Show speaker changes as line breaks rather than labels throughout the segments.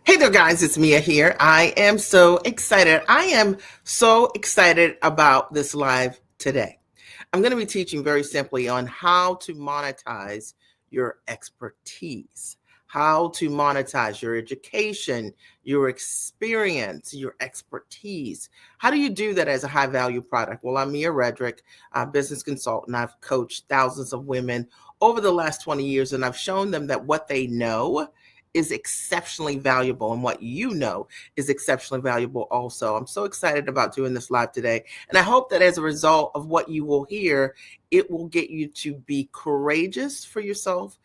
Hey there, guys. It's Mia here. I am so excited. I am so excited about this live today. I'm going to be teaching very simply on how to monetize your expertise, how to monetize your education, your experience, your expertise. How do you do that as a high value product? Well, I'm Mia Redrick, a business consultant. I've coached thousands of women over the last 20 years, and I've shown them that what they know is exceptionally valuable, and what you know is exceptionally valuable also. I'm so excited about doing this live today, and I hope that as a result of what you will hear, it will get you to be courageous for yourself,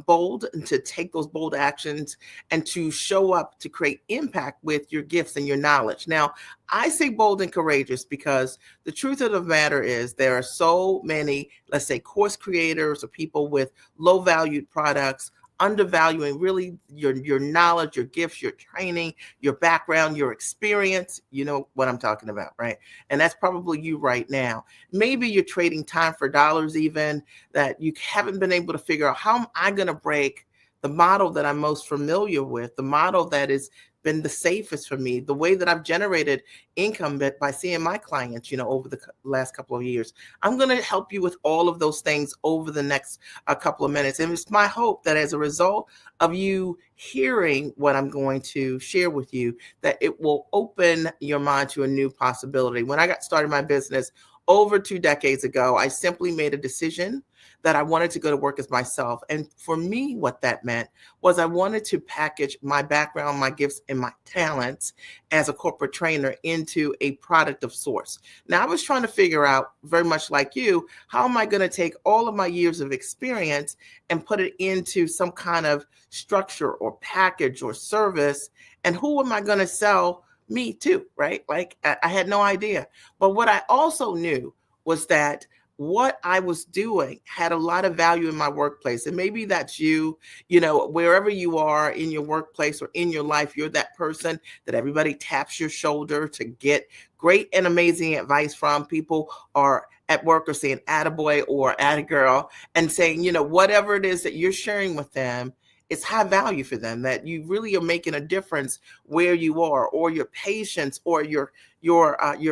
bold, and to take those bold actions and to show up to create impact with your gifts and your knowledge. Now, I say bold and courageous because the truth of the matter is there are so many, let's say, course creators or people with low valued products undervaluing really your knowledge, your gifts, your training, your background, your experience. You know what I'm talking about, right? And that's probably you right now. Maybe you're trading time for dollars, even that you haven't been able to figure out, how am I going to break the model that I'm most familiar with, the model that has been the safest for me, the way that I've generated income by seeing my clients, over the last couple of years. I'm going to help you with all of those things over the next couple of minutes. And it's my hope that as a result of you hearing what I'm going to share with you, that it will open your mind to a new possibility. When I got started my business over 2 decades ago, I simply made a decision that I wanted to go to work as myself. And for me, what that meant was I wanted to package my background, my gifts, and my talents as a corporate trainer into a product of sorts. Now, I was trying to figure out, very much like you, how am I going to take all of my years of experience and put it into some kind of structure or package or service? And who am I going to sell me to, right? Like, I had no idea. But what I also knew was that what I was doing had a lot of value in my workplace. And maybe that's you, wherever you are in your workplace or in your life, you're that person that everybody taps your shoulder to get great and amazing advice from. People are at work or saying attaboy or attagirl and saying, whatever it is that you're sharing with them, it's high value for them, that you really are making a difference where you are, or your patients, or your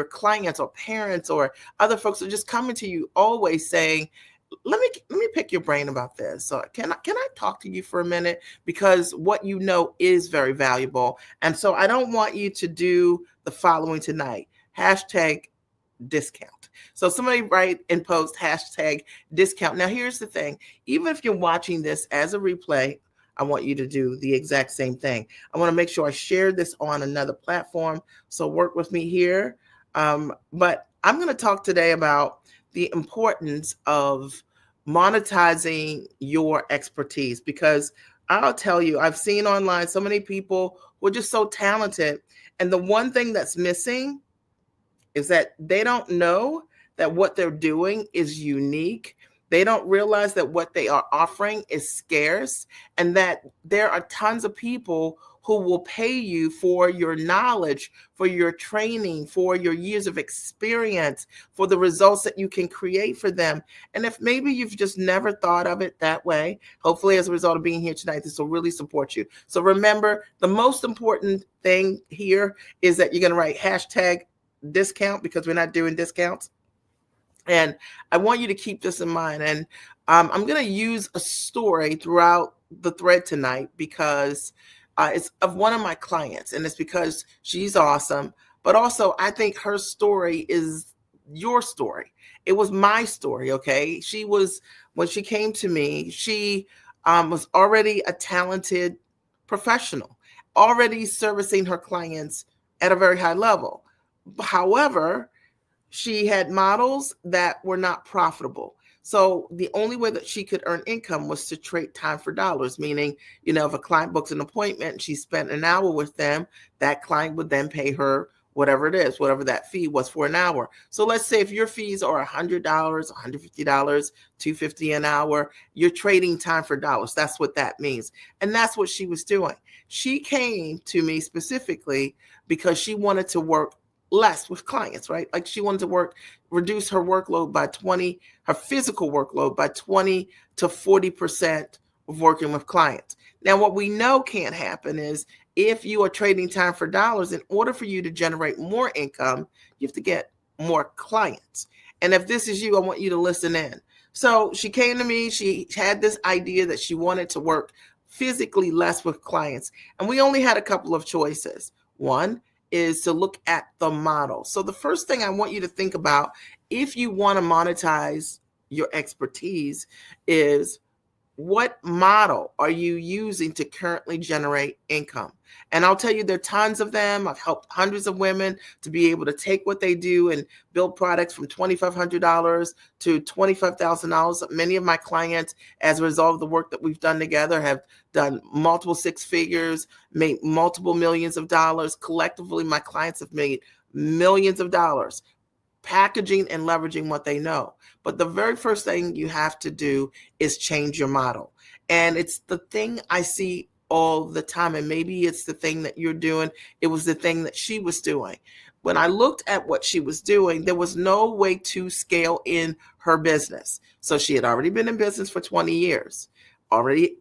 clients or parents or other folks are just coming to you always saying, let me pick your brain about this. So can I talk to you for a minute, because what you know is very valuable. And so I don't want you to do the following tonight. Hashtag discount. So somebody write and post hashtag discount. Now here's the thing. Even if you're watching this as a replay, I want you to do the exact same thing. I want to make sure I share this on another platform. So work with me here. But I'm going to talk today about the importance of monetizing your expertise, because I'll tell you, I've seen online so many people who are just so talented. And the one thing that's missing is that they don't know that what they're doing is unique. They don't realize that what they are offering is scarce, and that there are tons of people who will pay you for your knowledge, for your training, for your years of experience, for the results that you can create for them. And if maybe you've just never thought of it that way, hopefully as a result of being here tonight, this will really support you. So remember, the most important thing here is that you're going to write hashtag discount, because we're not doing discounts. And I want you to keep this in mind. And I'm going to use a story throughout the thread tonight, because it's of one of my clients, and it's because she's awesome. But also, I think her story is your story. It was my story, okay? When she came to me, she was already a talented professional, already servicing her clients at a very high level. However, she had models that were not profitable. So the only way that she could earn income was to trade time for dollars, meaning, if a client books an appointment and she spent an hour with them, that client would then pay her whatever it is, whatever that fee was for an hour. So let's say if your fees are $100, $150, $250 an hour, you're trading time for dollars. That's what that means. And that's what she was doing. She came to me specifically because she wanted to work less with clients, right? Like, she wanted to reduce her workload by her physical workload by 20 to 40% of working with clients. Now, what we know can't happen is if you are trading time for dollars, in order for you to generate more income, you have to get more clients. And if this is you, I want you to listen in. So she came to me, she had this idea that she wanted to work physically less with clients. And we only had a couple of choices. One is to look at the model. So the first thing I want you to think about if you want to monetize your expertise is what model are you using to currently generate income? And I'll tell you, there are tons of them. I've helped hundreds of women to be able to take what they do and build products from $2,500 to $25,000. Many of my clients, as a result of the work that we've done together, have done multiple six figures, made multiple millions of dollars. Collectively, my clients have made millions of dollars packaging and leveraging what they know. But the very first thing you have to do is change your model. And it's the thing I see all the time. And maybe it's the thing that you're doing. It was the thing that she was doing. When I looked at what she was doing, there was no way to scale in her business. So she had already been in business for 20 years, already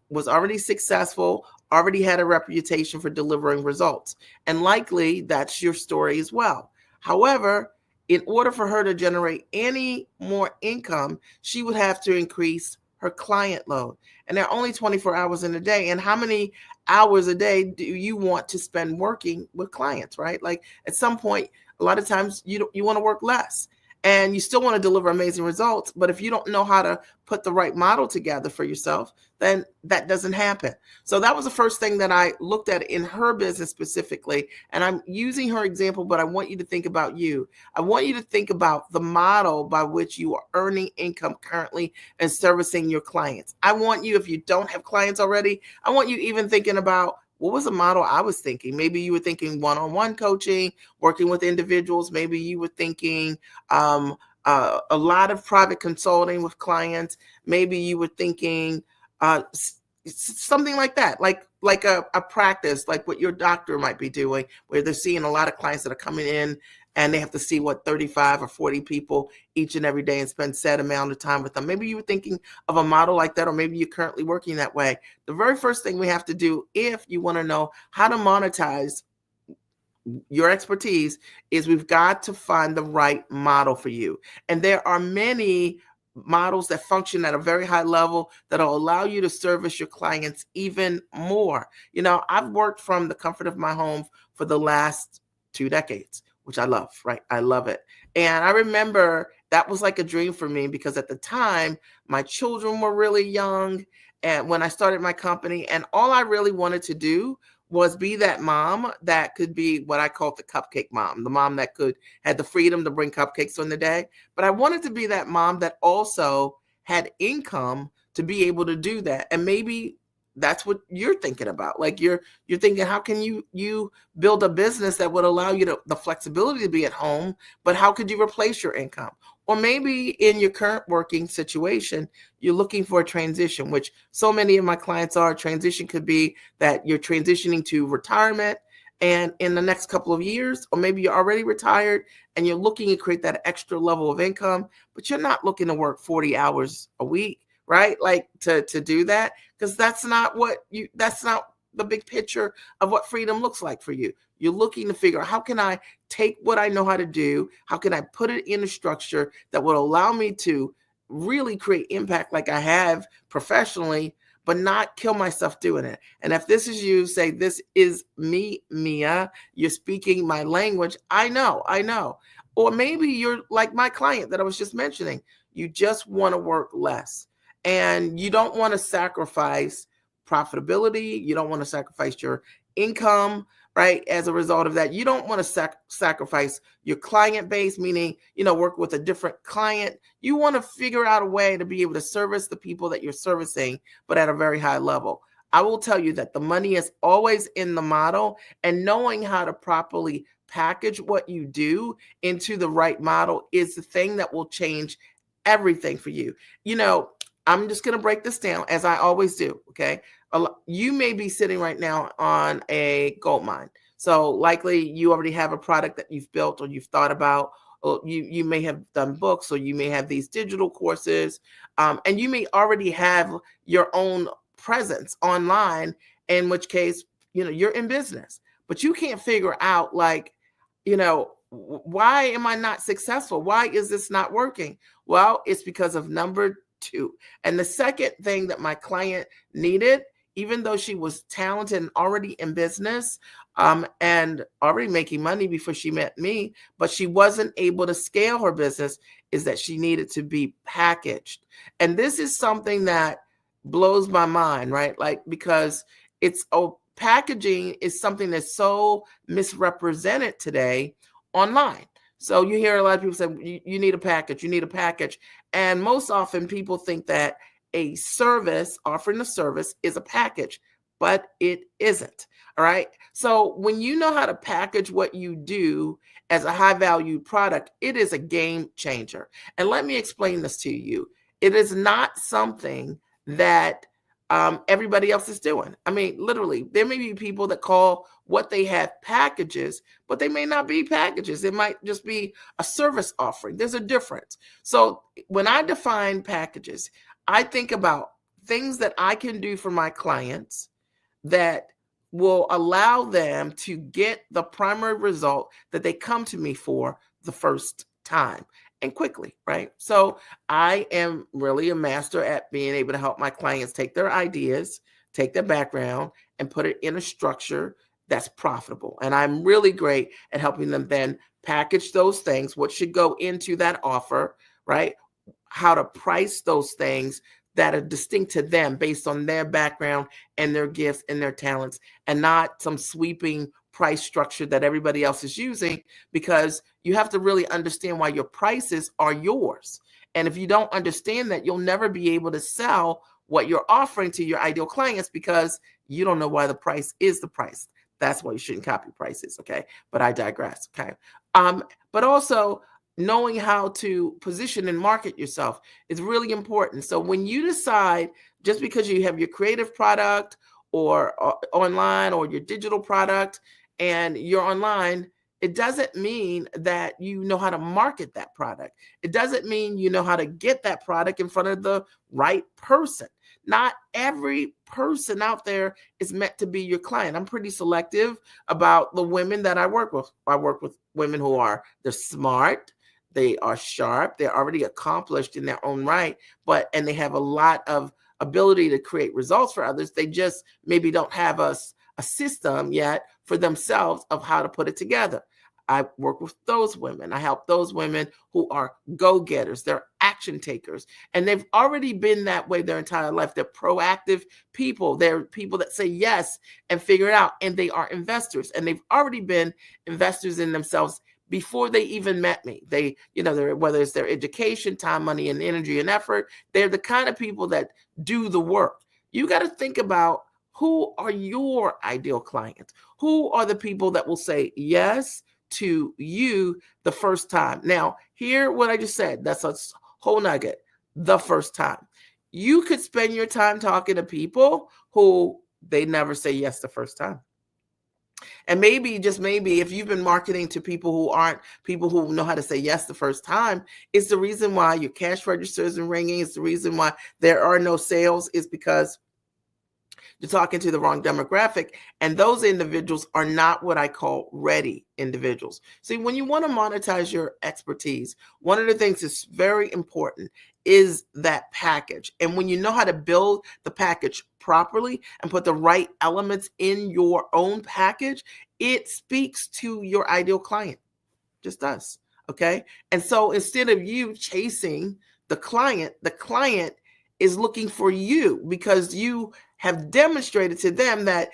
successful, already had a reputation for delivering results. And likely that's your story as well. However, in order for her to generate any more income, she would have to increase her client load. And there are only 24 hours in a day. And how many hours a day do you want to spend working with clients, right? Like at some point, a lot of times you want to work less and you still want to deliver amazing results. But if you don't know how to put the right model together for yourself, then that doesn't happen. So that was the first thing that I looked at in her business specifically. And I'm using her example, but I want you to think about you. I want you to think about the model by which you are earning income currently and servicing your clients. I want you, if you don't have clients already, I want you even thinking about what was the model I was thinking? Maybe you were thinking one-on-one coaching, working with individuals. Maybe you were thinking a lot of private consulting with clients. Maybe you were thinking something like that, like a practice, like what your doctor might be doing, where they're seeing a lot of clients that are coming in and they have to see 35 or 40 people each and every day and spend set amount of time with them. Maybe you were thinking of a model like that, or maybe you're currently working that way. The very first thing we have to do if you want to know how to monetize your expertise is we've got to find the right model for you. And there are many models that function at a very high level that'll allow you to service your clients even more. You know, I've worked from the comfort of my home for the last 2 decades, which I love, right? I love it. And I remember that was like a dream for me because at the time, my children were really young. And when I started my company, and all I really wanted to do was be that mom that could be what I call the cupcake mom, the mom that had the freedom to bring cupcakes on the day. But I wanted to be that mom that also had income to be able to do that. And maybe that's what you're thinking about. Like you're thinking, how can you build a business that would allow you the flexibility to be at home, but how could you replace your income? Or maybe in your current working situation, you're looking for a transition, which so many of my clients are. Transition could be that you're transitioning to retirement and in the next couple of years, or maybe you're already retired and you're looking to create that extra level of income, but you're not looking to work 40 hours a week, right? Like to do that, because that's not the big picture of what freedom looks like for you. You're looking to figure out, how can I take what I know how to do? How can I put it in a structure that will allow me to really create impact like I have professionally, but not kill myself doing it? And if this is you, say, this is me, Mia, you're speaking my language. I know. Or maybe you're like my client that I was just mentioning. You just want to work less and you don't want to sacrifice profitability. You don't want to sacrifice your income, right? As a result of that, you don't want to sacrifice your client base, meaning, work with a different client. You want to figure out a way to be able to service the people that you're servicing, but at a very high level. I will tell you that the money is always in the model, and knowing how to properly package what you do into the right model is the thing that will change everything for you. I'm just going to break this down as I always do. Okay. You may be sitting right now on a gold mine. So likely you already have a product that you've built or you've thought about, or you may have done books, or you may have these digital courses, and you may already have your own presence online, in which case, you're in business, but you can't figure out, like, why am I not successful? Why is this not working? Well, it's because of number two. And the second thing that my client needed, even though she was talented and already in business, and already making money before she met me, but she wasn't able to scale her business, is that she needed to be packaged. And this is something that blows my mind, right? Like, because packaging is something that's so misrepresented today online. So you hear a lot of people say, you need a package, you need a package. And most often people think that a service, offering a service, is a package, but it isn't. All right. So when you know how to package what you do as a high value product, it is a game changer. And let me explain this to you. It is not something that everybody else is doing. I mean, literally, there may be people that call what they have packages, but they may not be packages. It might just be a service offering. There's a difference. So when I define packages, I think about things that I can do for my clients that will allow them to get the primary result that they come to me for the first time and quickly, right? So I am really a master at being able to help my clients take their ideas, take their background, and put it in a structure that's profitable. And I'm really great at helping them then package those things, what should go into that offer, right? How to price those things that are distinct to them based on their background and their gifts and their talents, and not some sweeping price structure that everybody else is using, because you have to really understand why your prices are yours. And if you don't understand that, you'll never be able to sell what you're offering to your ideal clients, because you don't know why the price is the price. That's why you shouldn't copy prices, okay? But I digress, okay? But also, knowing how to position and market yourself is really important. So when you decide, just because you have your creative product or online, or your digital product and you're online, it doesn't mean that you know how to market that product. It doesn't mean you know how to get that product in front of the right person. Not every person out there is meant to be your client. I'm pretty selective about the women that I work with. I work with women who they're smart, they are sharp, they're already accomplished in their own right, and they have a lot of ability to create results for others. They just maybe don't have a system yet for themselves of how to put it together. I work with those women. I help those women who are go-getters. They're action takers. And they've already been that way their entire life. They're proactive people. They're people that say yes and figure it out. And they are investors. And they've already been investors in themselves before they even met me. Whether it's their education, time, money, and energy and effort, they're the kind of people that do the work. You got to think about, who are your ideal clients? Who are the people that will say yes to you the first time? Now, hear what I just said. That's a whole nugget. The first time. You could spend your time talking to people who they never say yes the first time. And maybe, just maybe, if you've been marketing to people who aren't people who know how to say yes the first time, it's the reason why your cash register isn't ringing. It's the reason why there are no sales, is because you're talking to the wrong demographic. And those individuals are not what I call ready individuals. See, when you want to monetize your expertise, one of the things that's very important is that package. And when you know how to build the package properly and put the right elements in your own package, it speaks to your ideal client. Just does. Okay. And so instead of you chasing the client is looking for you, because you have demonstrated to them that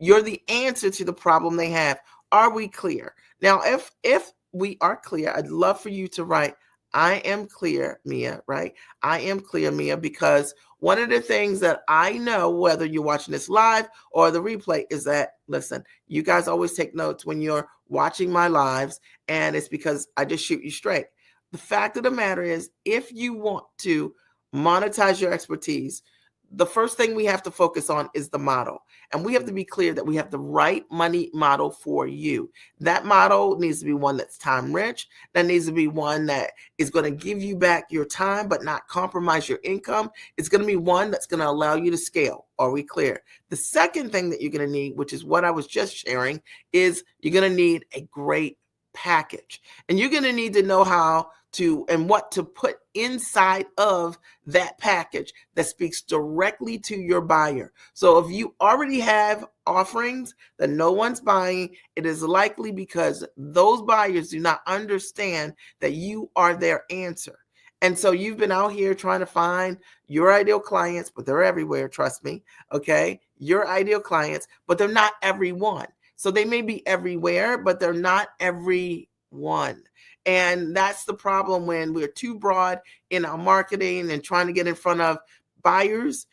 you're the answer to the problem they have. Are we clear? Now, if we are clear, I'd love for you to write, I am clear, Mia, right? I am clear, Mia, because one of the things that I know, whether you're watching this live or the replay, is that, listen, you guys always take notes when you're watching my lives, and it's because I just shoot you straight. The fact of the matter is, if you want to monetize your expertise, the first thing we have to focus on is the model. And we have to be clear that we have the right money model for you. That model needs to be one that's time rich. That needs to be one that is going to give you back your time, but not compromise your income. It's going to be one that's going to allow you to scale. Are we clear? The second thing that you're going to need, which is what I was just sharing, is you're going to need a great package. And you're going to need to know how to and what to put inside of that package that speaks directly to your buyer. So if you already have offerings that no one's buying, it is likely because those buyers do not understand that you are their answer. And so you've been out here trying to find your ideal clients, but they're everywhere, trust me, okay? Your ideal clients, but they're not everyone. So they may be everywhere, but they're not everyone. And that's the problem when we're too broad in our marketing and trying to get in front of buyers.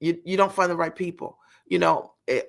You don't find the right people.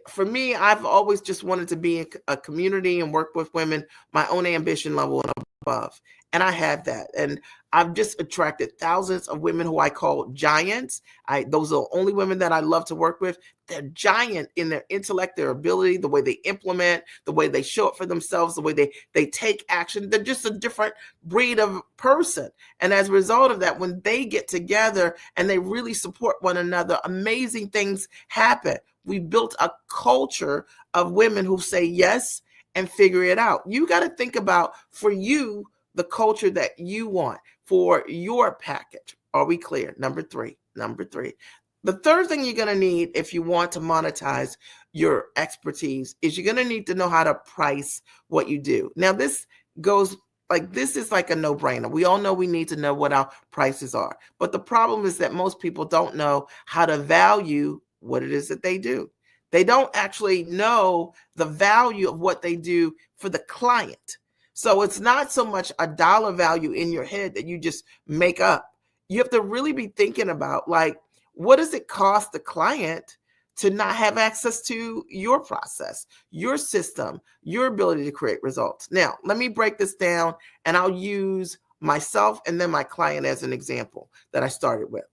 For me, I've always just wanted to be in a community and work with women, my own ambition level and above. And I have that. And I've just attracted thousands of women who I call giants. Those are the only women that I love to work with. They're giant in their intellect, their ability, the way they implement, the way they show up for themselves, the way they take action. They're just a different breed of person. And as a result of that, when they get together and they really support one another, amazing things happen. We built a culture of women who say yes and figure it out. You got to think about, for you, the culture that you want for your package. Are we clear? Number three. The third thing you're going to need if you want to monetize your expertise is you're going to need to know how to price what you do. Now, this is like a no-brainer. We all know we need to know what our prices are. But the problem is that most people don't know how to value what it is that they do. They don't actually know the value of what they do for the client. So it's not so much a dollar value in your head that you just make up. You have to really be thinking about, like, what does it cost the client to not have access to your process, your system, your ability to create results? Now, let me break this down, and I'll use myself and then my client as an example that I started with.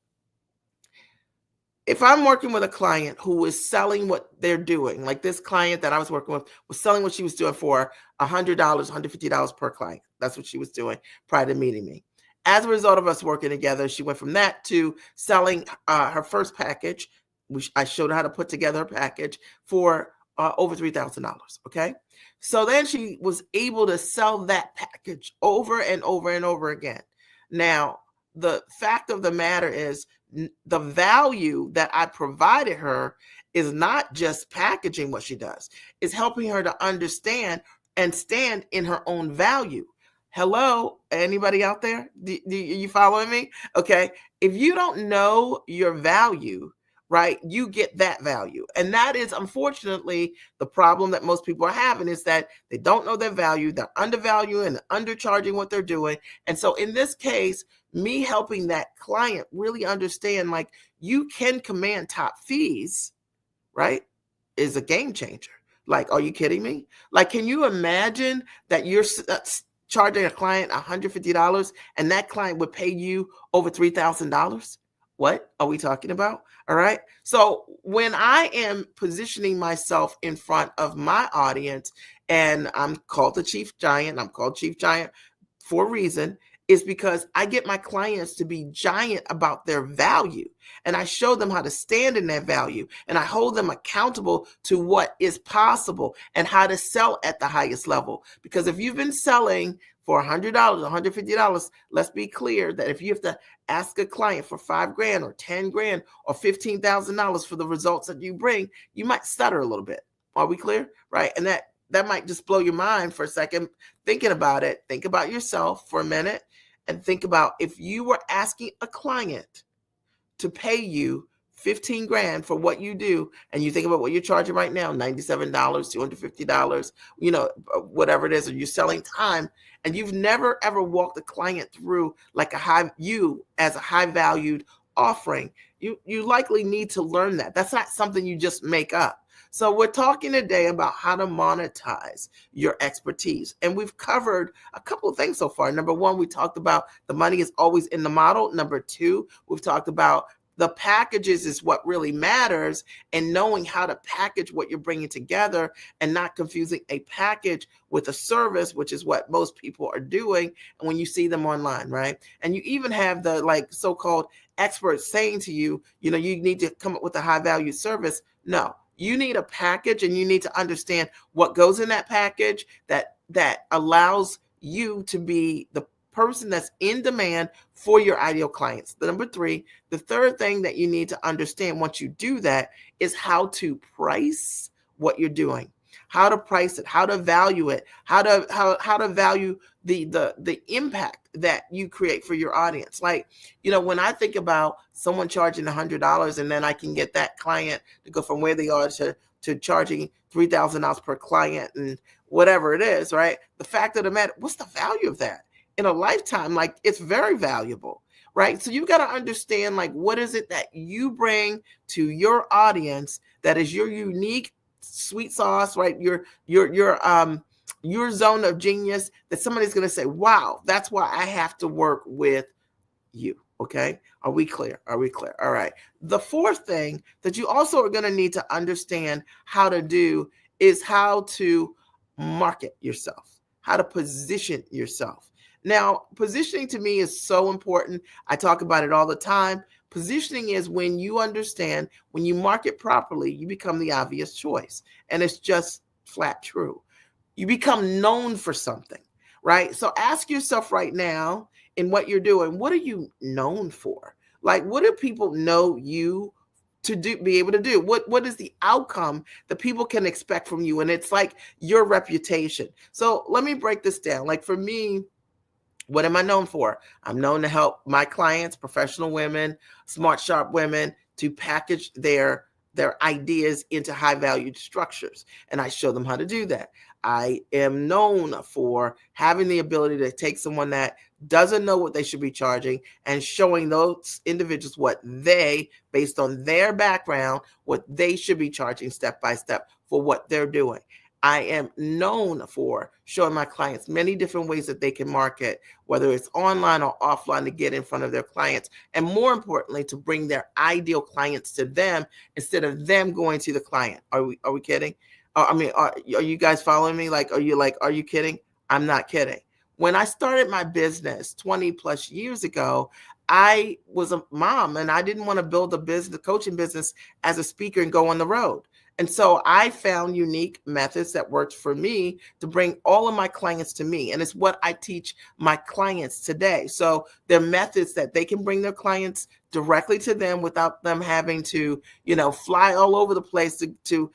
If I'm working with a client who is selling what they're doing, like this client that I was working with was selling what she was doing for $100, $150 per client. That's what she was doing prior to meeting me. As a result of us working together, she went from that to selling her first package, which I showed her how to put together her package for over $3,000. Okay. So then she was able to sell that package over and over and over again. Now, the fact of the matter is, the value that I provided her is not just packaging what she does. It's helping her to understand and stand in her own value. Hello, anybody out there? Do you following me? Okay. If you don't know your value, right, you get that value. And that is, unfortunately, the problem that most people are having, is that they don't know their value. They're undervaluing and undercharging what they're doing. And so in this case, me helping that client really understand, like, you can command top fees, right, is a game changer. Like, are you kidding me? Like, can you imagine that you're charging a client $150 and that client would pay you over $3,000? What are we talking about? All right. So when I am positioning myself in front of my audience, and I'm called the Chief Giant, I'm called Chief Giant for a reason, is because I get my clients to be giant about their value, and I show them how to stand in that value, and I hold them accountable to what is possible and how to sell at the highest level. Because if you've been selling for $100, $150, let's be clear that if you have to ask a client for $5,000 or $10,000 or $15,000 for the results that you bring, you might stutter a little bit. Are we clear? Right? And that might just blow your mind for a second thinking about it. Think about yourself for a minute and think about, if you were asking a client to pay you $15,000 for what you do, and you think about what you're charging right now, $97, $250, whatever it is, or you're selling time, and you've never ever walked a client through like you as a high valued offering, you likely need to learn that. That's not something you just make up. So we're talking today about how to monetize your expertise. And we've covered a couple of things so far. Number one, we talked about the money is always in the model. Number two, we've talked about The packages is what really matters, and knowing how to package what you're bringing together and not confusing a package with a service, which is what most people are doing when you see them online, right? And you even have the like so-called experts saying to you, you know, you need to come up with a high value service. No, you need a package, and you need to understand what goes in that package that allows you to be the person that's in demand for your ideal clients. The number three, the third thing that you need to understand once you do that is how to price what you're doing, how to price it, how to value it, how to value the impact that you create for your audience. Like, you know, when I think about someone charging $100 and then I can get that client to go from where they are to charging $3,000 per client and whatever it is, right? The fact of the matter, what's the value of that? In a lifetime, like, it's very valuable, right? So you've got to understand, like, what is it that you bring to your audience that is your unique sweet sauce, right? Your zone of genius that somebody's going to say, wow, that's why I have to work with you. Okay. Are we clear? Are we clear? All right. The fourth thing that you also are going to need to understand how to do is how to market yourself, how to position yourself. Now, positioning to me is so important. I talk about it all the time. Positioning is when you understand, when you market properly, you become the obvious choice. And it's just flat true. You become known for something, right? So ask yourself right now, in what you're doing, what are you known for? Like, what do people know you to do, be able to do? What is the outcome that people can expect from you? And it's like your reputation. So let me break this down. Like, for me, what am I known for? I'm known to help my clients, professional women, smart, sharp women, to package their ideas into high valued structures. And I show them how to do that. I am known for having the ability to take someone that doesn't know what they should be charging and showing those individuals what they, based on their background, what they should be charging step by step for what they're doing. I am known for showing my clients many different ways that they can market, whether it's online or offline, to get in front of their clients. And more importantly, to bring their ideal clients to them instead of them going to the client. Are we kidding? Are you guys following me? Like, are you kidding? I'm not kidding. When I started my business 20 plus years ago, I was a mom and I didn't want to build a business, coaching business as a speaker and go on the road. And so I found unique methods that worked for me to bring all of my clients to me. And it's what I teach my clients today. So they're methods that they can bring their clients directly to them without them having to, fly all over the place to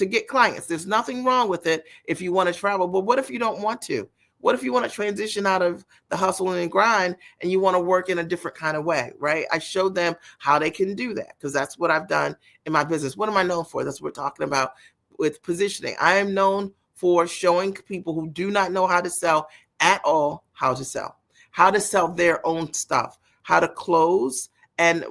get clients. There's nothing wrong with it if you want to travel. But what if you don't want to? What if you want to transition out of the hustle and grind and you want to work in a different kind of way, right? I showed them how they can do that because that's what I've done in my business. What am I known for? That's what we're talking about with positioning. I am known for showing people who do not know how to sell at all how to sell their own stuff, how to close, and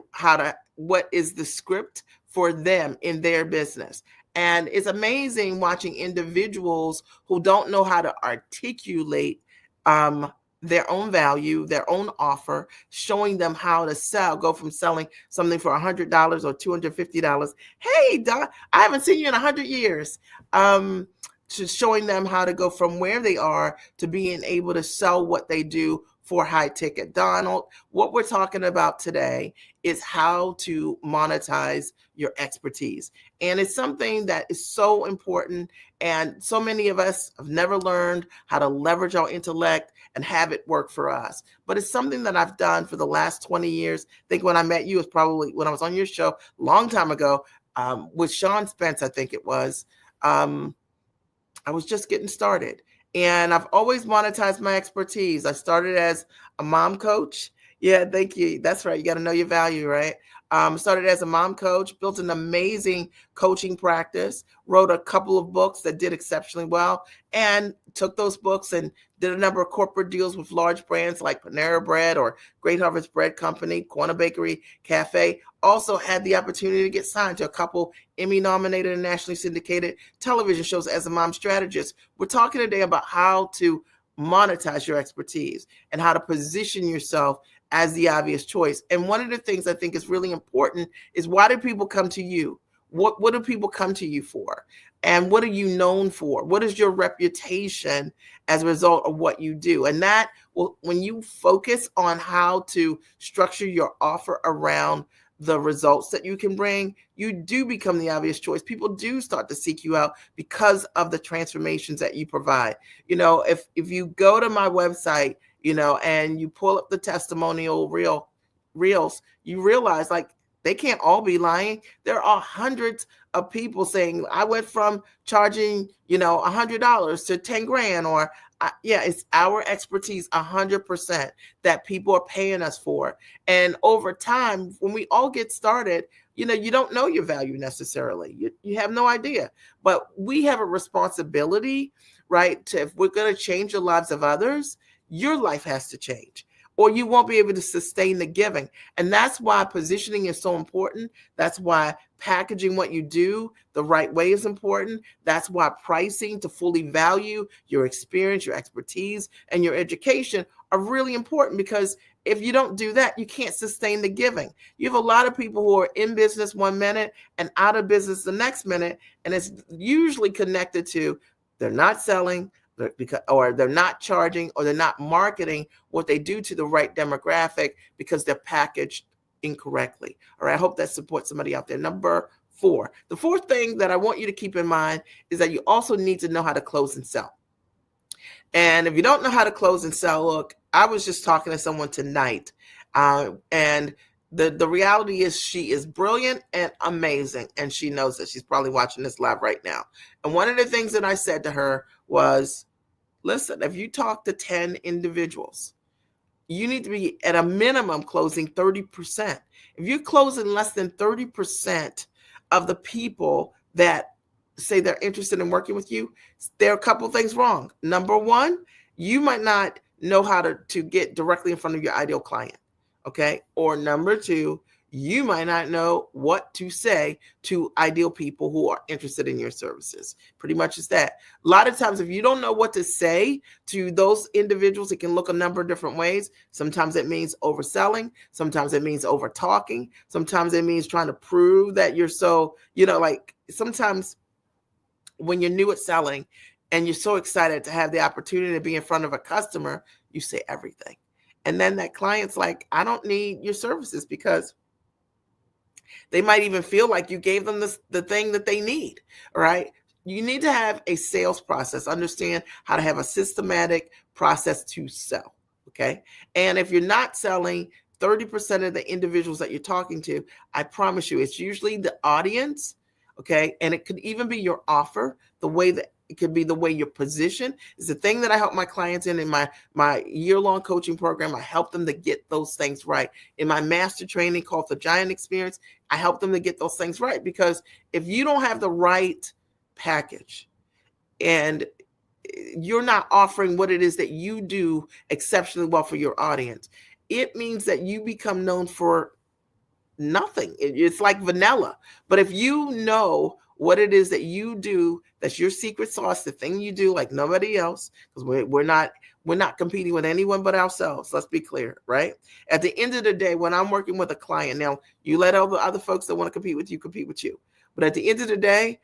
what is the script for them in their business. And it's amazing watching individuals who don't know how to articulate their own value, their own offer, showing them how to sell, go from selling something for $100 or $250. Hey, Doc, I haven't seen you in 100 years. To showing them how to go from where they are to being able to sell what they do for high ticket. Donald, what we're talking about today is how to monetize your expertise. And it's something that is so important. And so many of us have never learned how to leverage our intellect and have it work for us. But it's something that I've done for the last 20 years. I think when I met you was probably when I was on your show a long time ago with Sean Spence, I think it was. I was just getting started. And I've always monetized my expertise. I started as a mom coach. Yeah, thank you. That's right. You got to know your value, right? Started as a mom coach, built an amazing coaching practice, wrote a couple of books that did exceptionally well, and took those books and did a number of corporate deals with large brands like Panera Bread or Great Harvest Bread Company, Corner Bakery Cafe. Also had the opportunity to get signed to a couple Emmy-nominated and nationally syndicated television shows as a mom strategist. We're talking today about how to monetize your expertise and how to position yourself as the obvious choice. And one of the things I think is really important is, why do people come to you? What do people come to you for? And what are you known for? What is your reputation as a result of what you do? And that will, when you focus on how to structure your offer around the results that you can bring, you do become the obvious choice. People do start to seek you out because of the transformations that you provide. If you go to my website, and you pull up the testimonial reels, you realize, like, they can't all be lying. There are hundreds of people saying, I went from charging, $100 to 10 grand, or it's our expertise 100% that people are paying us for. And over time, when we all get started, you don't know your value necessarily. You have no idea, but we have a responsibility, right? If we're going to change the lives of others, your life has to change, or you won't be able to sustain the giving. And that's why positioning is so important. That's why packaging what you do the right way is important. That's why pricing to fully value your experience, your expertise, and your education are really important, because if you don't do that, you can't sustain the giving. You have a lot of people who are in business one minute and out of business the next minute, and it's usually connected to they're not selling, or they're not charging, or they're not marketing what they do to the right demographic, because they're packaged incorrectly. All right, I hope that supports somebody out there. Number 4, the fourth thing that I want you to keep in mind is that you also need to know how to close and sell. And if you don't know how to close and sell, look, I was just talking to someone tonight, and the reality is, she is brilliant and amazing, and she knows that. She's probably watching this live right now. And one of the things that I said to her was, listen, if you talk to 10 individuals, you need to be at a minimum closing 30%. If you're closing less than 30% of the people that say they're interested in working with you, there are a couple of things wrong. Number one, you might not know how to get directly in front of your ideal client. Okay. Or number two, you might not know what to say to ideal people who are interested in your services. Pretty much is that. A lot of times, if you don't know what to say to those individuals, it can look a number of different ways. Sometimes it means overselling. Sometimes it means over talking. Sometimes it means trying to prove that you're so, like sometimes when you're new at selling and you're so excited to have the opportunity to be in front of a customer, you say everything. And then that client's like, I don't need your services, because they might even feel like you gave them the thing that they need, right? You need to have a sales process, understand how to have a systematic process to sell, okay? And if you're not selling 30% of the individuals that you're talking to, I promise you, it's usually the audience, okay? And it could even be your offer, the way that it could be the way you're positioned. It's the thing that I help my clients in my year-long coaching program. I help them to get those things right. In my master training called the Giant Experience, I help them to get those things right, because if you don't have the right package and you're not offering what it is that you do exceptionally well for your audience, it means that you become known for nothing. It's like vanilla. But if you know what it is that you do, that's your secret sauce, the thing you do like nobody else, because we're not competing with anyone but ourselves. Let's be clear, right? At the end of the day, when I'm working with a client, now you let all the other folks that want to compete with you. But at the end of the day,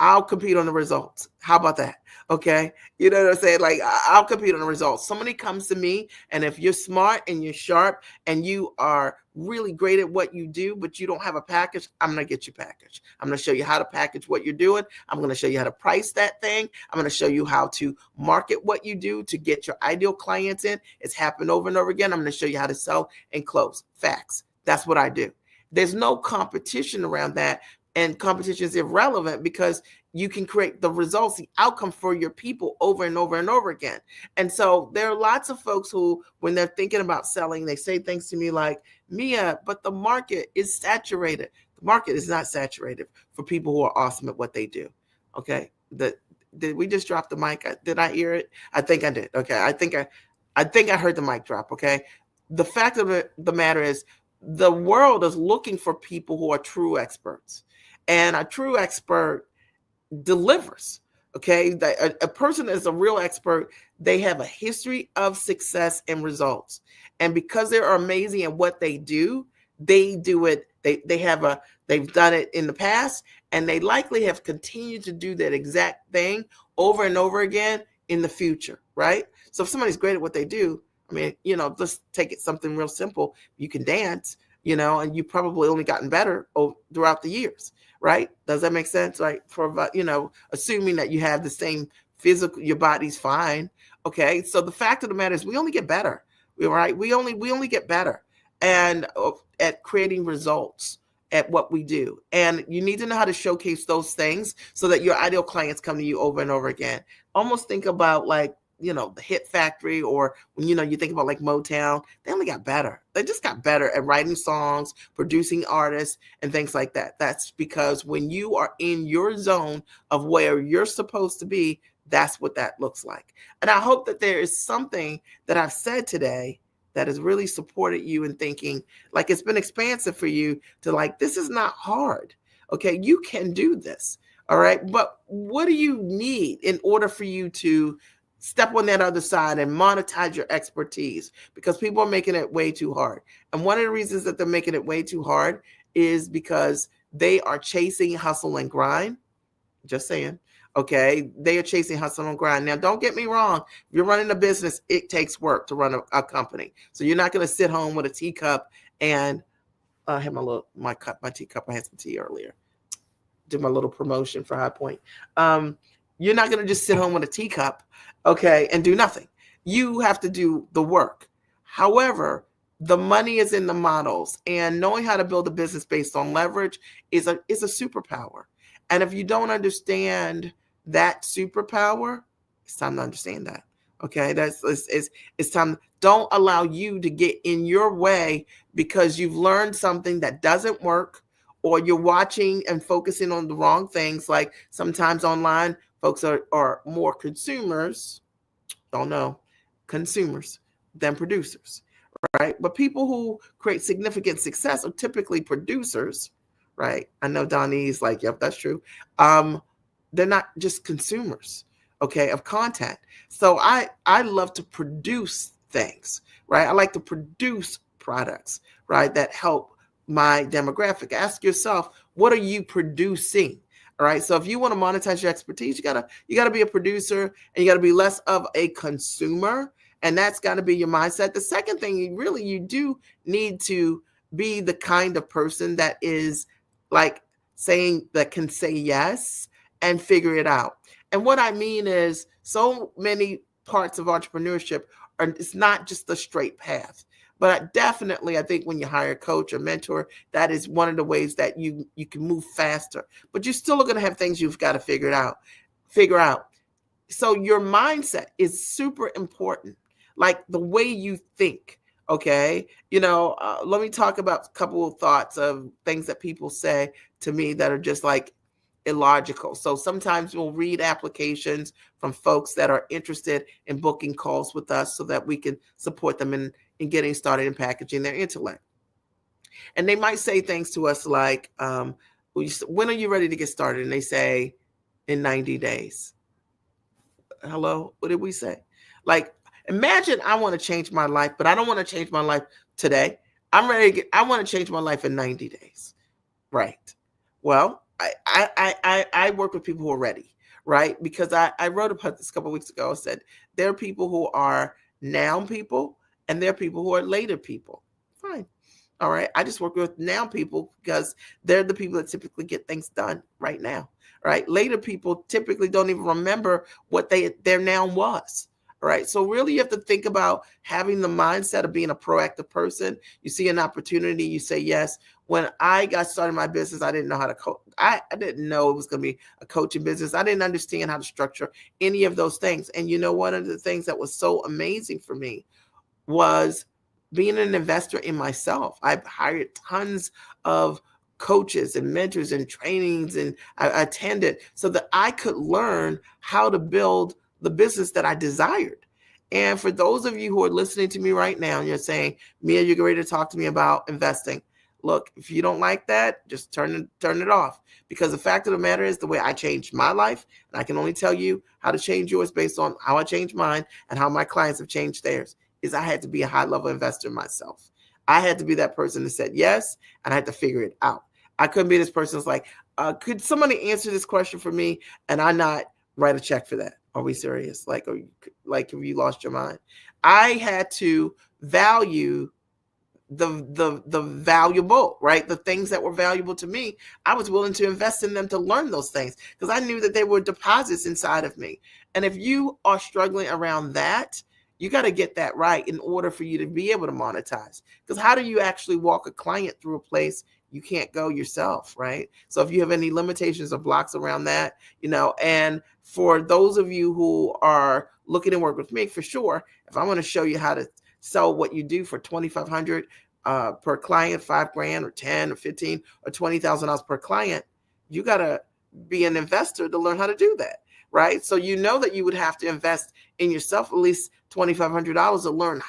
I'll compete on the results. How about that? Okay. You know what I'm saying? Like, I'll compete on the results. Somebody comes to me, and if you're smart and you're sharp and you are really great at what you do, but you don't have a package, I'm going to get you packaged. I'm going to show you how to package what you're doing. I'm going to show you how to price that thing. I'm going to show you how to market what you do to get your ideal clients in. It's happened over and over again. I'm going to show you how to sell and close. Facts. That's what I do. There's no competition around that. And competition is irrelevant, because you can create the results, the outcome for your people over and over and over again. And so there are lots of folks who, when they're thinking about selling, they say things to me like, Mia, but the market is saturated. The market is not saturated for people who are awesome at what they do. Okay. Did we just drop the mic? Did I hear it? I think I did. Okay. I think I heard the mic drop. Okay. The fact of the matter is, the world is looking for people who are true experts. And a true expert delivers. Okay, a person that's a real expert, they have a history of success and results, and because they're amazing at what they do it. They've done it in the past, and they likely have continued to do that exact thing over and over again in the future, right? So if somebody's great at what they do, I mean, let's take it something real simple. You can dance, and you probably only gotten better throughout the years, right? Does that make sense? Right? For assuming that you have the same physical, your body's fine. Okay. So the fact of the matter is, we only get better. Right? We only get better, and at creating results at what we do. And you need to know how to showcase those things so that your ideal clients come to you over and over again. Almost think about like, the Hit Factory, or when, you think about like Motown, they only got better. They just got better at writing songs, producing artists, and things like that. That's because when you are in your zone of where you're supposed to be, that's what that looks like. And I hope that there is something that I've said today that has really supported you in thinking, like, it's been expansive for you to like, this is not hard. Okay, you can do this. All right. But what do you need in order for you to step on that other side and monetize your expertise? Because people are making it way too hard. And one of the reasons that they're making it way too hard is because they are chasing hustle and grind. Just saying. Okay. They are chasing hustle and grind. Now, don't get me wrong. If you're running a business, it takes work to run a company. So you're not going to sit home with a teacup and I had my teacup. I had some tea earlier. Do my little promotion for High Point. You're not going to just sit home with a teacup, okay, and do nothing. You have to do the work. However, the money is in the models, and knowing how to build a business based on leverage is a superpower. And if you don't understand that superpower, it's time to understand that. Okay, it's time. Don't allow you to get in your way because you've learned something that doesn't work, or you're watching and focusing on the wrong things. Like sometimes online, folks are more consumers, consumers than producers, right? But people who create significant success are typically producers, right? I know Donnie's like, yep, that's true. They're not just consumers, okay, of content. So I love to produce things, right? I like to produce products, right, that help my demographic. Ask yourself, what are you producing? All right. So if you want to monetize your expertise, you gotta be a producer, and you gotta be less of a consumer. And that's gotta be your mindset. The second thing, you do need to be the kind of person that is like that can say yes and figure it out. And what I mean is, so many parts of entrepreneurship it's not just a straight path. But definitely, I think when you hire a coach or mentor, that is one of the ways that you can move faster. But you're still going to have things you've got to figure out. So your mindset is super important, like the way you think. Okay, let me talk about a couple of thoughts of things that people say to me that are just like illogical. So sometimes we'll read applications from folks that are interested in booking calls with us so that we can support them in getting started in packaging their intellect. And they might say things to us like, when are you ready to get started? And they say, in 90 days. Hello? What did we say? Like, imagine I want to change my life, but I don't want to change my life today. I want to change my life in 90 days. Right. Well, I work with people who are ready, right? Because I wrote about this a couple of weeks ago. I said there are people who are now people, and there are people who are later people. Fine. All right. I just work with now people because they're the people that typically get things done right now. Right. Later people typically don't even remember what their now was. All right. So really you have to think about having the mindset of being a proactive person. You see an opportunity, you say yes. When I got started in my business, I didn't know how to coach. I didn't know it was going to be a coaching business. I didn't understand how to structure any of those things. And one of the things that was so amazing for me was being an investor in myself. I've hired tons of coaches and mentors and trainings, and I attended so that I could learn how to build the business that I desired. And for those of you who are listening to me right now, and you're saying, Mia, you're ready to talk to me about investing. look, if you don't like that, just turn it off. Because the fact of the matter is, the way I changed my life, and I can only tell you how to change yours based on how I changed mine and how my clients have changed theirs, is I had to be a high level investor myself. I had to be that person that said yes, and I had to figure it out. I couldn't be this person that's like, could somebody answer this question for me and I not write a check for that? Are we serious? Like, have you lost your mind? I had to value the valuable, right? The things that were valuable to me, I was willing to invest in them to learn those things because I knew that they were deposits inside of me. And if you are struggling around that, you got to get that right in order for you to be able to monetize. Because how do you actually walk a client through a place you can't go yourself, right? So if you have any limitations or blocks around that, and for those of you who are looking to work with me, for sure, if I want to show you how to sell what you do for 2,500 per client, 5 grand or 10 or 15 or $20,000 per client, you got to be an investor to learn how to do that, right? So that you would have to invest in yourself at least $2,500 to learn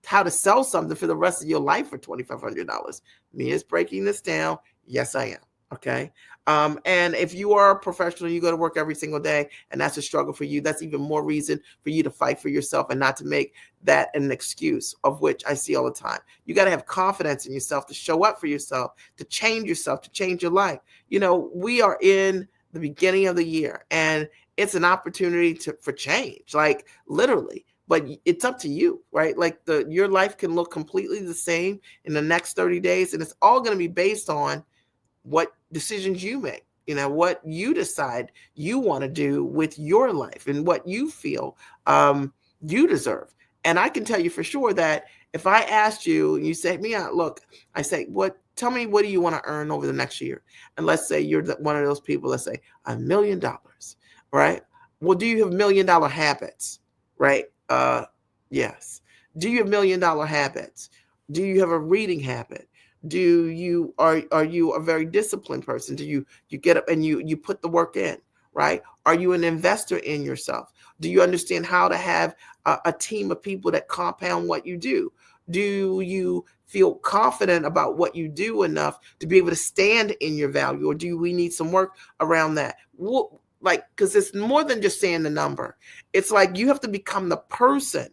how to sell something for the rest of your life for $2,500. Mia's breaking this down. Yes, I am. Okay. And if you are a professional, you go to work every single day, and that's a struggle for you, that's even more reason for you to fight for yourself and not to make that an excuse, of which I see all the time. You got to have confidence in yourself to show up for yourself, to change yourself, to change your life. We are in the beginning of the year, and it's an opportunity for change, like literally. But it's up to you, right? Like your life can look completely the same in the next 30 days, and it's all going to be based on what decisions you make, what you decide you want to do with your life and what you feel you deserve. And I can tell you for sure that if I asked you and you say, Mia, look, I say, tell me, what do you want to earn over the next year? And let's say you're one of those people that say $1 million, right? Well, do you have $1 million habits, right? Yes. Do you have $1 million habits? Do you have a reading habit? Are you a very disciplined person? Do you get up and you put the work in, right? Are you an investor in yourself? Do you understand how to have a team of people that compound what you do? Do you feel confident about what you do enough to be able to stand in your value, or do we need some work around that? Because it's more than just saying the number. It's like you have to become the person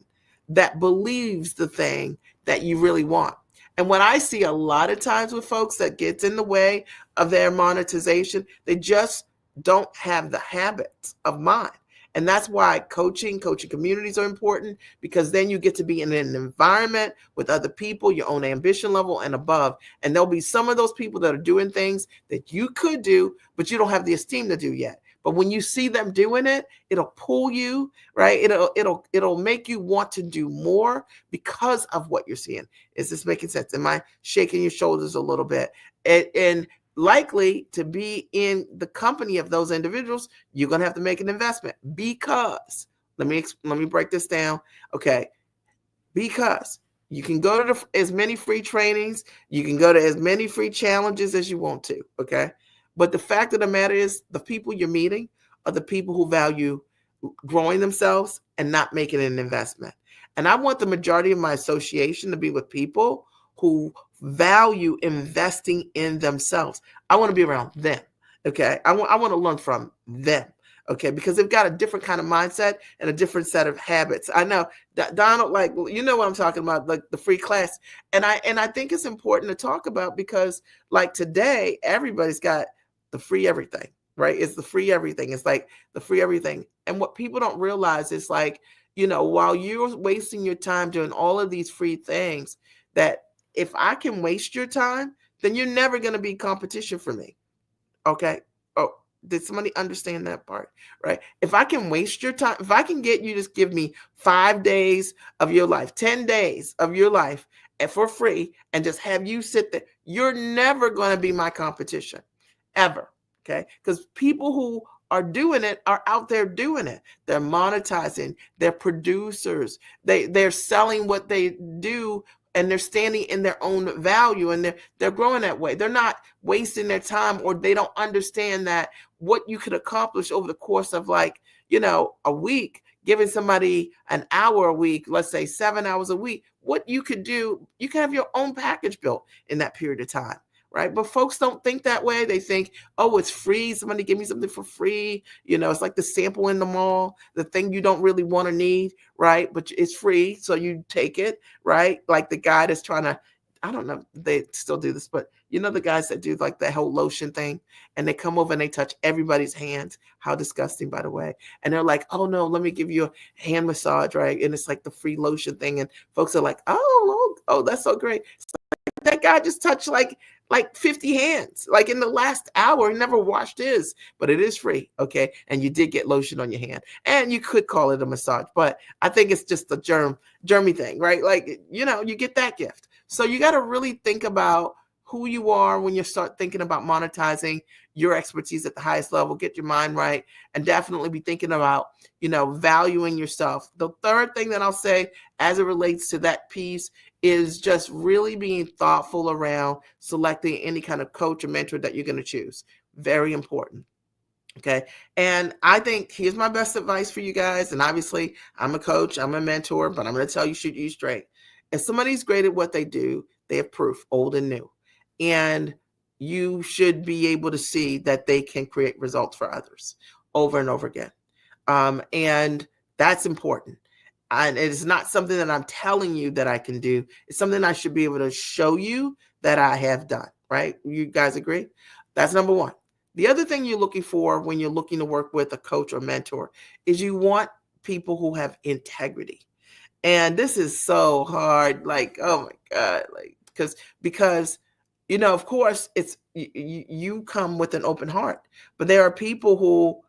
that believes the thing that you really want. And what I see a lot of times with folks that gets in the way of their monetization, they just don't have the habits of mind. And that's why coaching communities are important, because then you get to be in an environment with other people, your own ambition level and above. And there'll be some of those people that are doing things that you could do, but you don't have the esteem to do yet. But when you see them doing it, it'll pull you, right? It'll make you want to do more because of what you're seeing. Is this making sense? Am I shaking your shoulders a little bit? And likely to be in the company of those individuals, you're going to have to make an investment, because let me break this down. Okay. Because you can go to as many free trainings, you can go to as many free challenges as you want to. Okay. But the fact of the matter is, the people you're meeting are the people who value growing themselves and not making an investment. And I want the majority of my association to be with people who value investing in themselves. I want to be around them. Okay. I want to learn from them. Okay. Because they've got a different kind of mindset and a different set of habits. I know Donald, like, you know what I'm talking about, like the free class. And I think it's important to talk about, because like today, everybody's got the free everything, right? It's the free everything. It's like the free everything. And what people don't realize is, like, while you're wasting your time doing all of these free things, that if I can waste your time, then you're never going to be competition for me. Okay. Oh, did somebody understand that part? Right. If I can waste your time, if I can get you to give me 5 days of your life, 10 days of your life, and for free, and just have you sit there, you're never going to be my competition, ever. Okay. Because people who are doing it are out there doing it. They're monetizing. They're producers. They're selling what they do and they're standing in their own value, and they're growing that way. They're not wasting their time, or they don't understand that what you could accomplish over the course of, like, a week, giving somebody an hour a week, let's say 7 hours a week, what you could do, you can have your own package built in that period of time. Right. But folks don't think that way. They think, oh, it's free. Somebody give me something for free. It's like the sample in the mall, the thing you don't really want to need. Right. But it's free. So you take it. Right. Like the guy that's trying to, I don't know, if they still do this, but the guys that do like that whole lotion thing, and they come over and they touch everybody's hands. How disgusting, by the way. And they're like, oh no, let me give you a hand massage. Right. And it's like the free lotion thing. And folks are like, oh, that's so great. That guy just touched like 50 hands, like in the last hour. He never washed his, but it is free. Okay. And you did get lotion on your hand, and you could call it a massage, but I think it's just a germy thing, right? Like, you get that gift. So you got to really think about who you are when you start thinking about monetizing your expertise at the highest level. Get your mind right, and definitely be thinking about, valuing yourself. The third thing that I'll say as it relates to that piece is just really being thoughtful around selecting any kind of coach or mentor that you're going to choose. Very important. Okay. And I think here's my best advice for you guys. And obviously, I'm a coach, I'm a mentor, but I'm going to tell you, shoot you straight. If somebody's great at what they do, they have proof, old and new. And you should be able to see that they can create results for others over and over again. And that's important. And it's not something that I'm telling you that I can do. It's something I should be able to show you that I have done, right? You guys agree? That's number one. The other thing you're looking for when you're looking to work with a coach or mentor is you want people who have integrity. And this is so hard. Like, oh my God, like, because of course, it's you come with an open heart, but there are people who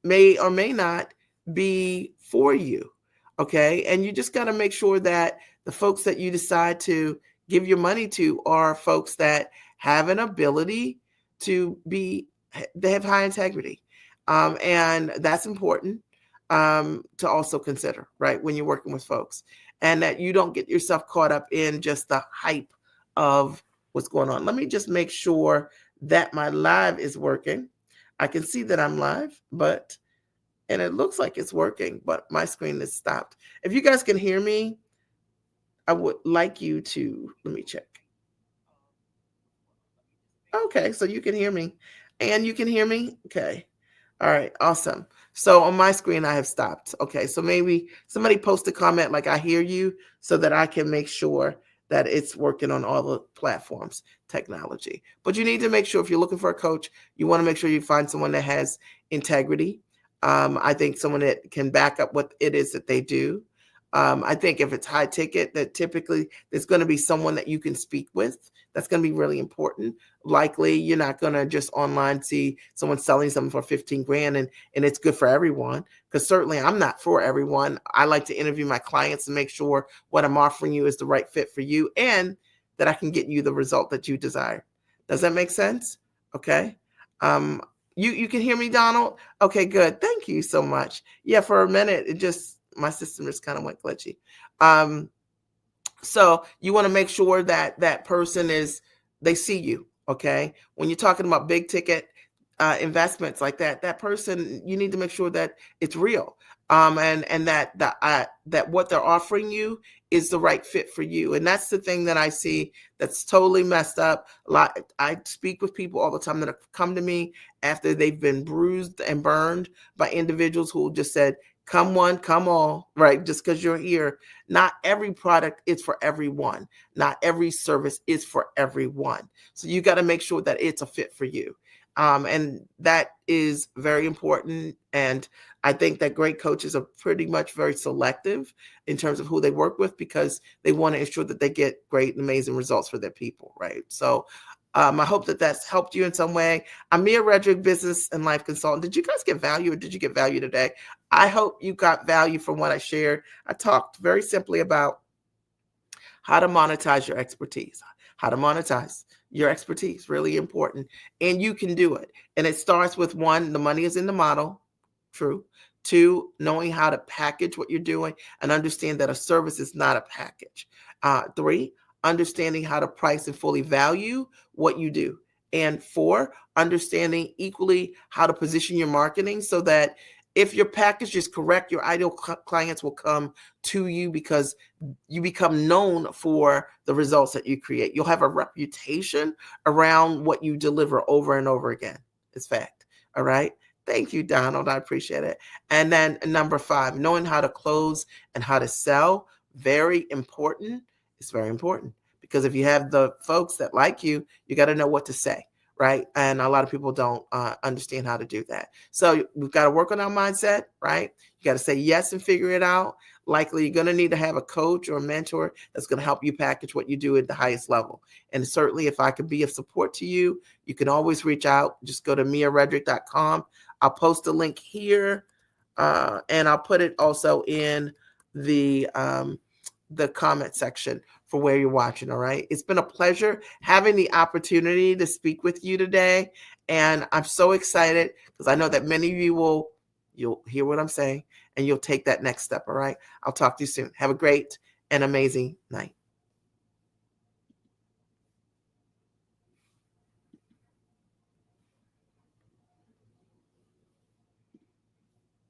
may or may not be for you. Okay. And you just got to make sure that the folks that you decide to give your money to are folks that have an ability they have high integrity. And that's important to also consider, right, when you're working with folks, and that you don't get yourself caught up in just the hype of what's going on. Let me just make sure that my live is working. I can see that I'm live, and it looks like it's working, but my screen is stopped. If you guys can hear me, I would like you to, let me check. Okay, so you can hear me, and you can hear me. Okay. All right, awesome. So on my screen, I have stopped. Okay, so maybe somebody post a comment like I hear you, so that I can make sure that it's working on all the platforms, technology. But you need to make sure, if you're looking for a coach, you want to make sure you find someone that has integrity. I think someone that can back up what it is that they do. I think if it's high ticket, that typically there's going to be someone that you can speak with. That's going to be really important. Likely, you're not going to just online see someone selling something for 15 grand and it's good for everyone, because certainly I'm not for everyone. I like to interview my clients and make sure what I'm offering you is the right fit for you, and that I can get you the result that you desire. Does that make sense? Okay. You can hear me, Donald? Okay, good. Thank you so much. Yeah, for a minute, my system just kind of went glitchy. So you want to make sure that that person they see you. Okay. When you're talking about big ticket investments like that person, you need to make sure that it's real. And that what they're offering you is the right fit for you. And that's the thing that I see that's totally messed up. I speak with people all the time that have come to me after they've been bruised and burned by individuals who just said, come one, come all, right? Just because you're here. Not every product is for everyone. Not every service is for everyone. So you got to make sure that it's a fit for you. And that is very important. And I think that great coaches are pretty much very selective in terms of who they work with, because they want to ensure that they get great and amazing results for their people, right? So I hope that that's helped you in some way. I'm Mia Redrick, business and life consultant. Did you guys get value, or did you get value today? I hope you got value from what I shared. I talked very simply about how to monetize your expertise, how to monetize your expertise, really important. And you can do it. And it starts with, one, the money is in the model. True. Two, knowing how to package what you're doing and understand that a service is not a package. 3, understanding how to price and fully value what you do. And 4, understanding equally how to position your marketing so that if your package is correct, your ideal clients will come to you because you become known for the results that you create. You'll have a reputation around what you deliver over and over again. It's fact. All right. Thank you, Donald. I appreciate it. And then number 5, knowing how to close and how to sell. Very important. It's very important because if you have the folks that like you, you got to know what to say. Right. And a lot of people don't understand how to do that. So we've got to work on our mindset. Right. You got to say yes and figure it out. Likely you're going to need to have a coach or a mentor that's going to help you package what you do at the highest level. And certainly if I could be of support to you, you can always reach out. Just go to miaredrick.com. I'll post a link here and I'll put it also in the comment section for where you're watching. All right. It's been a pleasure having the opportunity to speak with you today. And I'm so excited because I know that many of you you'll hear what I'm saying and you'll take that next step. All right. I'll talk to you soon. Have a great and amazing night.